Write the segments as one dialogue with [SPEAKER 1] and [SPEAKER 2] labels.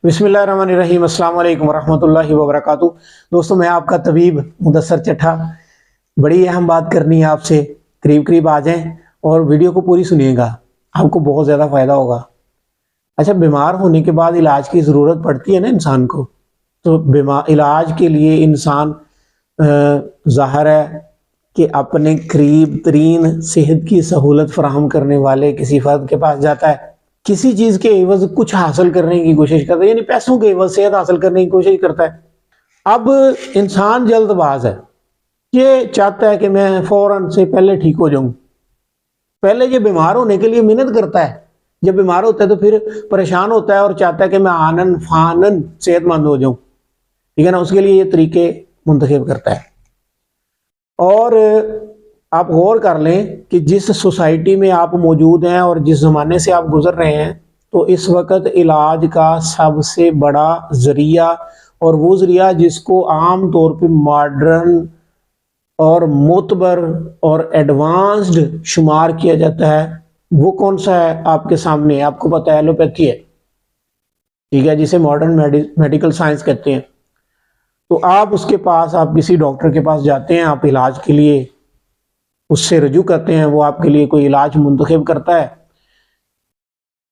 [SPEAKER 1] बिस्मिल्लाहिर्रहमानिर्रहीम अस्सलाम वालेकुम रहमतुल्लाहि व बरकातुहू। दोस्तों, मैं आपका तबीब मुदस्सर चट्ठा। बड़ी अहम बात करनी है आपसे, करीब करीब आ जाएं और वीडियो को पूरी सुनिएगा, आपको बहुत ज़्यादा फ़ायदा होगा। अच्छा, बीमार होने के बाद इलाज की ज़रूरत पड़ती है ना इंसान को, तो बीमार इलाज के लिए इंसान ज़ाहिर है कि अपने करीब तरीन सेहत की सहूलत फराहम करने वाले किसी फर्द के पास जाता है, किसी चीज के एवज कुछ हासिल करने की कोशिश करता है, यानी पैसों के एवज सेहत हासिल करने की कोशिश करता है। अब इंसान जल्दबाज है, ये चाहता है कि मैं फौरन से पहले ठीक हो जाऊं। पहले ये बीमार होने के लिए मेहनत करता है, जब बीमार होता है तो फिर परेशान होता है और चाहता है कि मैं आनन फानन सेहतमंद हो जाऊं, ठीक है ना। उसके लिए ये तरीके मुंतखब करता है। और आप गौर कर लें कि जिस सोसाइटी में आप मौजूद हैं और जिस ज़माने से आप गुजर रहे हैं, तो इस वक्त इलाज का सबसे बड़ा ज़रिया, और वो ज़रिया जिसको आम तौर पे मॉडर्न और मोतबर और एडवांस्ड शुमार किया जाता है, वो कौन सा है आपके सामने? आपको पता है, एलोपैथी है, ठीक है, जिसे मॉडर्न मेडिकल साइंस कहते हैं। तो आप उसके पास, आप किसी डॉक्टर के पास जाते हैं, आप इलाज के लिए उससे रजू करते हैं, वो आपके लिए कोई इलाज मुंतखब करता है,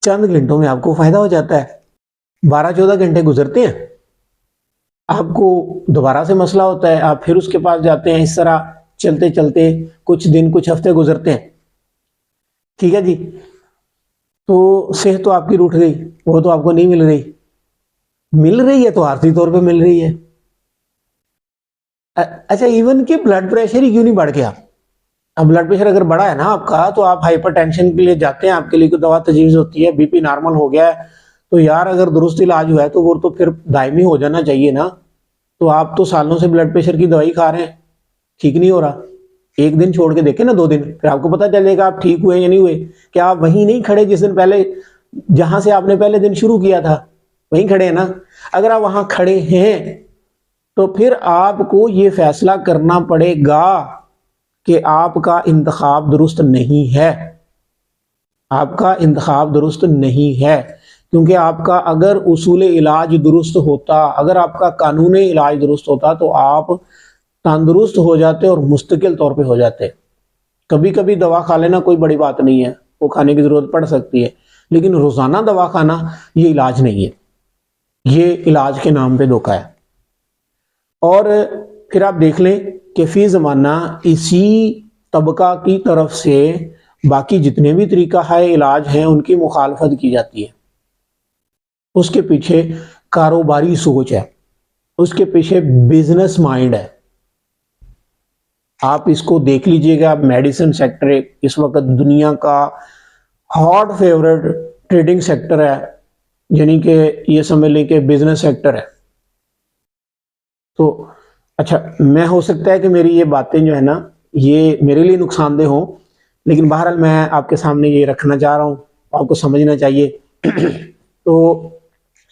[SPEAKER 1] चंद घंटों में आपको फायदा हो जाता है। 12-14 घंटे गुजरते हैं, आपको दोबारा से मसला होता है, आप फिर उसके पास जाते हैं। इस तरह चलते चलते कुछ दिन, कुछ हफ्ते गुजरते हैं, ठीक है जी। तो सेहत तो आपकी रूठ गई, वो तो आपको नहीं मिल रही है तो आर्थिक तौर पे मिल रही है। अच्छा, इवन कि ब्लड प्रेशर ही क्यों नहीं बढ़ गया? अब ब्लड प्रेशर अगर बढ़ा है ना आपका, तो आप हाइपरटेंशन के लिए जाते हैं, आपके लिए कोई दवा तजवीज़ होती है। बीपी नॉर्मल हो गया है, तो यार अगर दुरुस्त इलाज हुआ है तो वो तो फिर दायमी हो जाना चाहिए ना। तो आप तो सालों से ब्लड प्रेशर की दवाई खा रहे हैं, ठीक नहीं हो रहा। एक दिन छोड़ के देखें ना, 2 दिन, फिर आपको पता चलेगा आप ठीक हुए या नहीं हुए। क्या आप वहीं नहीं खड़े जिस दिन पहले, जहां से आपने पहले दिन शुरू किया था, वहीं खड़े हैं ना? अगर आप वहां खड़े हैं तो फिर आपको ये फैसला करना पड़ेगा कि आपका इंतखाब दुरुस्त नहीं है। आपका इंतखाब दुरुस्त नहीं है, क्योंकि आपका अगर उसूल इलाज दुरुस्त होता, अगर आपका कानून इलाज दुरुस्त होता, तो आप तंदुरुस्त हो जाते और मुस्तकिल तौर पे हो जाते। कभी कभी दवा खा लेना कोई बड़ी बात नहीं है, वो खाने की जरूरत पड़ सकती है, लेकिन रोजाना दवा खाना ये इलाज नहीं है, ये इलाज के नाम पे धोखा है। और फिर आप देख लें कि फी ज़माना इसी तबका की तरफ से बाकी जितने भी तरीका है इलाज हैं, उनकी मुखालफत की जाती है। उसके पीछे कारोबारी सोच है, उसके पीछे बिजनेस माइंड है। आप इसको देख लीजिएगा। मेडिसिन सेक्टर इस वक्त दुनिया का हॉट फेवरेट ट्रेडिंग सेक्टर है, यानी कि ये समझ लें कि बिजनेस सेक्टर है। तो अच्छा, मैं, हो सकता है कि मेरी ये बातें जो है ना, ये मेरे लिए नुकसानदेह हों, लेकिन बहरहाल मैं आपके सामने ये रखना चाह रहा हूँ, आपको समझना चाहिए। तो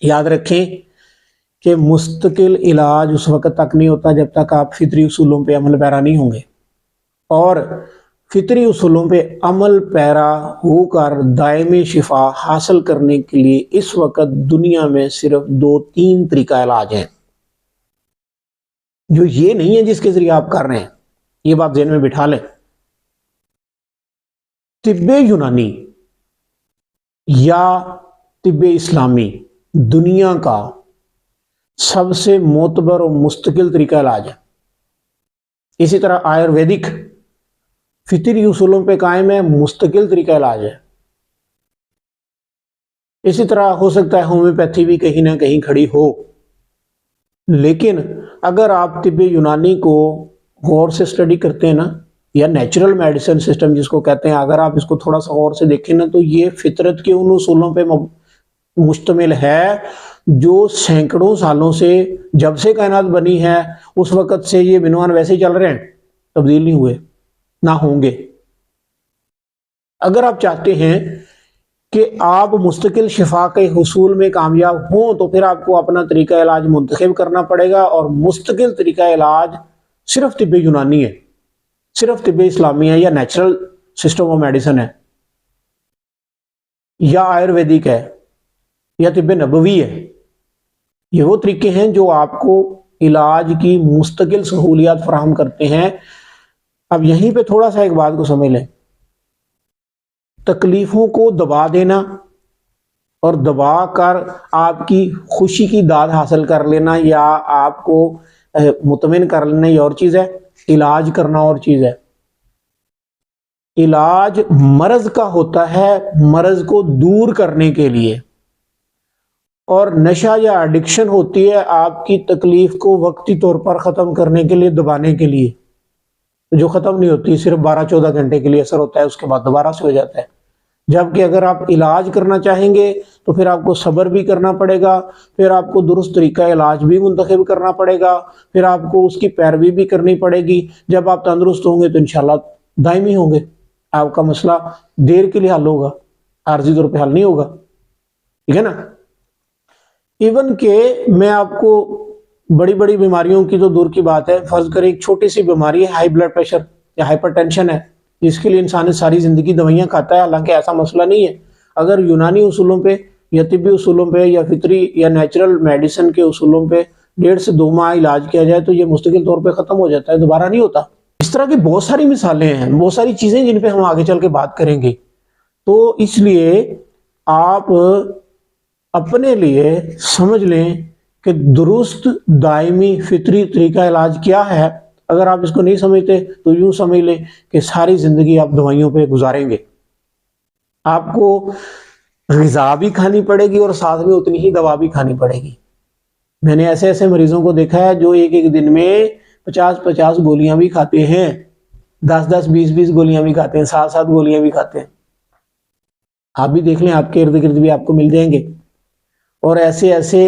[SPEAKER 1] याद रखें कि मुस्तकिल इलाज उस वक्त तक नहीं होता जब तक आप फितरी उसूलों पे अमल पैरा नहीं होंगे। और फितरी उसूलों पे अमल पैरा होकर दायमी शिफा हासिल करने के लिए इस वक्त दुनिया में सिर्फ 2-3 तरीका इलाज हैं, जो ये नहीं है जिसके जरिए आप कर रहे हैं। ये बात ज़हन में बिठा लें। तिब्बे यूनानी या तिब्बे इस्लामी दुनिया का सबसे मोतबर और मुस्तकिल तरीका इलाज है। इसी तरह आयुर्वेदिक फितरी उसूलों पे कायम है, मुस्तकिल तरीका इलाज है। इसी तरह हो सकता है होम्योपैथी भी कहीं ना कहीं खड़ी हो, लेकिन अगर आप तिब्बे यूनानी को गौर से स्टडी करते हैं ना, या नेचुरल मेडिसिन सिस्टम जिसको कहते हैं, अगर आप इसको थोड़ा सा गौर से देखें ना, तो ये फितरत के उन उसूलों पे मुश्तमिल है जो सैकड़ों सालों से, जब से कायनात बनी है उस वक्त से ये बिनवान वैसे ही चल रहे हैं, तब्दील नहीं हुए, ना होंगे। अगर आप चाहते हैं कि आप मुस्तकिल शिफा के हुसूल में कामयाब हों, तो फिर आपको अपना तरीका इलाज मुंतखब करना पड़ेगा। और मुस्तकिल तरीका इलाज सिर्फ तिब्बे यूनानी है, सिर्फ तिब्बे इस्लामी है, या नेचुरल सिस्टम ऑफ मेडिसिन है, या आयुर्वेदिक है, या तिब्बे नबवी है। ये वो तरीके हैं जो आपको इलाज की मुस्तकिल सहूलियत फराहम करते हैं। अब यहीं पे थोड़ा सा एक बात को समझ लें, तकलीफों को दबा देना और दबा कर आपकी खुशी की दाद हासिल कर लेना या आपको मुतमिन कर लेना ये और चीज है, इलाज करना और चीज है। इलाज मर्ज का होता है मर्ज को दूर करने के लिए, और नशा या एडिक्शन होती है आपकी तकलीफ को वक्ती तौर पर ख़त्म करने के लिए, दबाने के लिए, जो ख़त्म नहीं होती, सिर्फ 12-14 घंटे के लिए असर होता है, उसके बाद दोबारा से हो जाता है। जबकि अगर आप इलाज करना चाहेंगे तो फिर आपको सब्र भी करना पड़ेगा, फिर आपको दुरुस्त तरीका इलाज भी मुंतखब करना पड़ेगा, फिर आपको उसकी पैरवी भी करनी पड़ेगी। जब आप तंदुरुस्त होंगे तो इंशाल्लाह दायमी होंगे, आपका मसला देर के लिए हल होगा, आर्जी तौर पर हल नहीं होगा। ठीक है ना। इवन के मैं आपको बड़ी बड़ी बीमारियों की तो दूर की बात है, फर्ज करें एक छोटी सी बीमारी है, हाई ब्लड प्रेशर या हाइपरटेंशन है, जिसके लिए इंसान सारी जिंदगी दवाइयां खाता है, हालांकि ऐसा मसला नहीं है। अगर यूनानी उसूलों पे या तिब्बी उसूलों पे या फितरी या नेचुरल मेडिसिन के उसूलों पे 1.5 से 2 माह इलाज किया जाए तो ये मुस्तकिल तौर पे खत्म हो जाता है, दोबारा नहीं होता। इस तरह की बहुत सारी मिसालें हैं, बहुत सारी चीजें जिन पे हम आगे चल के बात करेंगे। तो इसलिए आप अपने लिए समझ लें कि दुरुस्त दायमी फितरी तरीका इलाज क्या है। अगर आप इसको नहीं समझते तो यूं समझ लें कि सारी जिंदगी आप दवाइयों पे गुजारेंगे। आपको ग़िज़ा भी खानी पड़ेगी और साथ में उतनी ही दवा भी खानी पड़ेगी। मैंने ऐसे ऐसे मरीजों को देखा है जो एक एक दिन में 50-50 गोलियां भी खाते हैं, 10-10, 20-20 गोलियां भी खाते हैं, 7-7 गोलियां भी खाते हैं। आप भी देख लें, आपके इर्द गिर्द भी आपको मिल जाएंगे। और ऐसे ऐसे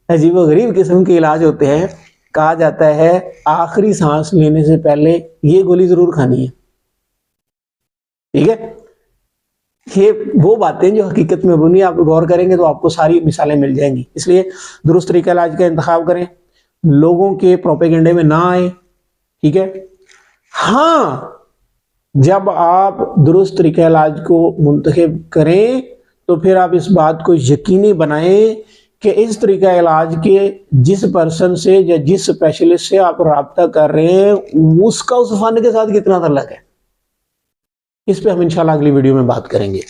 [SPEAKER 1] अजीबोगरीब किस्म के इलाज होते हैं, कहा जाता है आखिरी सांस लेने से पहले ये गोली जरूर खानी है। ठीक है, ये वो बातें जो हकीकत में बुनी, आप गौर करेंगे तो आपको सारी मिसालें मिल जाएंगी। इसलिए दुरुस्त तरीका इलाज का इंतखाब करें, लोगों के प्रोपेगेंडे में ना आए। ठीक है। हाँ, जब आप दुरुस्त तरीका इलाज को मुंतखब करें तो फिर आप इस बात को यकीनी बनाएं कि इस तरीका इलाज के जिस पर्सन से या जिस स्पेशलिस्ट से आप रब्ता कर रहे हैं उसका उस फन के साथ कितना ताल्लुक है। इस पे हम इंशाल्लाह अगली वीडियो में बात करेंगे।